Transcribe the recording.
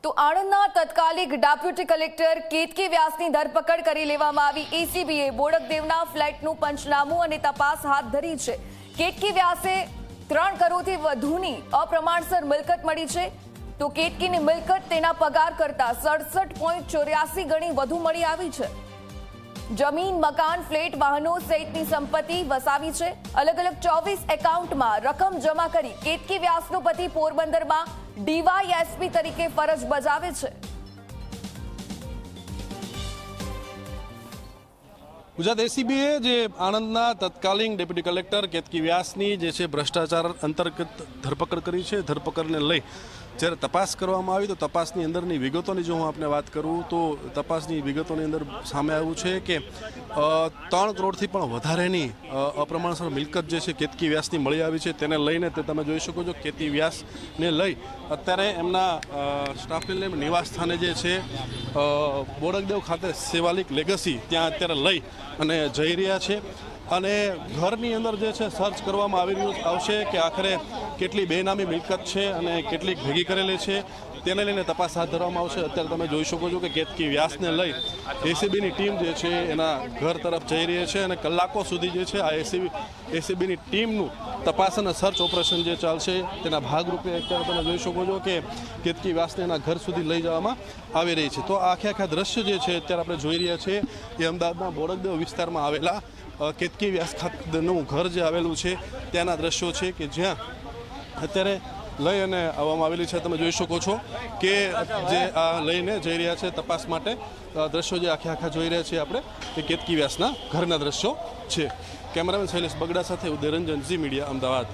તો આણંદના તત્કાલિક deputy collector Ketaki વ્યાસની ધરપકડ કરી લેવામાં આવી। એસીબીએ બોડકદેવના ફ્લેટનું પંચનામું અને તપાસ હાથ ધરી છે। કેતકી વ્યાસે 3 કરોડથી વધુની અપ્રમાણસર મિલકત મળી છે। તો કેતકીની મિલકત તેના પગાર કરતા 67.84 ગણી વધુ મળી આવી છે। જમીન, મકાન, ફ્લેટ, વાહનો સહિતની સંપત્તિ વસાવી છે। અલગ અલગ 24 એકાઉન્ટમાં રકમ જમા કરી કેતકી વ્યાસનો પતિ પોરબંદરમાં ડીવાયએસપી તરીકે ફરજ બજાવે છે। ગુજરાત એસીબીએ જે આણંદના તત્કાલીન ડેપ્યુટી કલેક્ટર કેતકી વ્યાસની જે છે ભ્રષ્ટાચાર અંતર્ગત ધરપકડ કરી છે। ધરપકડને લઈ જ્યારે તપાસ કરવામાં આવી તો તપાસની અંદરની વિગતોની જો હું આપને વાત કરું તો તપાસની વિગતોની અંદર સામે આવ્યું છે કે 3 કરોડથી પણ વધારેની અપ્રમાણસર મિલકત જે છે કેતકી વ્યાસની મળી આવી છે। તેને લઈને તે તમે જોઈ શકો છો કેતકી વ્યાસને લઈ અત્યારે એમના સ્ટાફને લઈને નિવાસ સ્થાને જે છે બોડકદેવ ખાતે સેવાલિક લેગસી ત્યાં અત્યારે લઈ અને જઈ રહ્યા છે। અને ઘરની અંદર જે છે સર્ચ કરવામાં આવશે કે આખરે કેટલી બેનામી મિલકત છે અને કેટલીક ભેગી કરેલી છે તેને લઈને તપાસ હાથ ધરવામાં આવશે। અત્યારે તમે જોઈ શકો છો કે કેતકી વ્યાસને લઈ એસીબીની ટીમ જે છે એના ઘર તરફ જઈ રહી છે અને કલાકો સુધી જે છે આ એસીબીની ટીમનું તપાસ અને સર્ચ ઓપરેશન જે ચાલશે તેના ભાગરૂપે અત્યારે તમે જોઈ શકો છો કે કેતકી વ્યાસને એના ઘર સુધી લઈ જવામાં આવી રહી છે। તો આખા દ્રશ્ય જે છે અત્યારે આપણે જોઈ રહ્યા છીએ એ અમદાવાદના બોડકદેવ વિસ્તારમાં આવેલા કેતકી વ્યાસ ખાતેનું ઘર જે આવેલું છે ત્યાંના દ્રશ્યો છે કે જ્યાં અત્યારે લઈ અને આવવામાં આવેલી છે। તમે જોઈ શકો છો કે જે આ લઈને જઈ રહ્યા છે તપાસ માટે દ્રશ્યો જે આખા જોઈ રહ્યા છીએ આપણે કે કેતકી વ્યાસના ઘરના દ્રશ્યો છે। કેમેરામેન શૈલેષ બગડા સાથે ઉદય રંજન, ઝી મીડિયા, અમદાવાદ।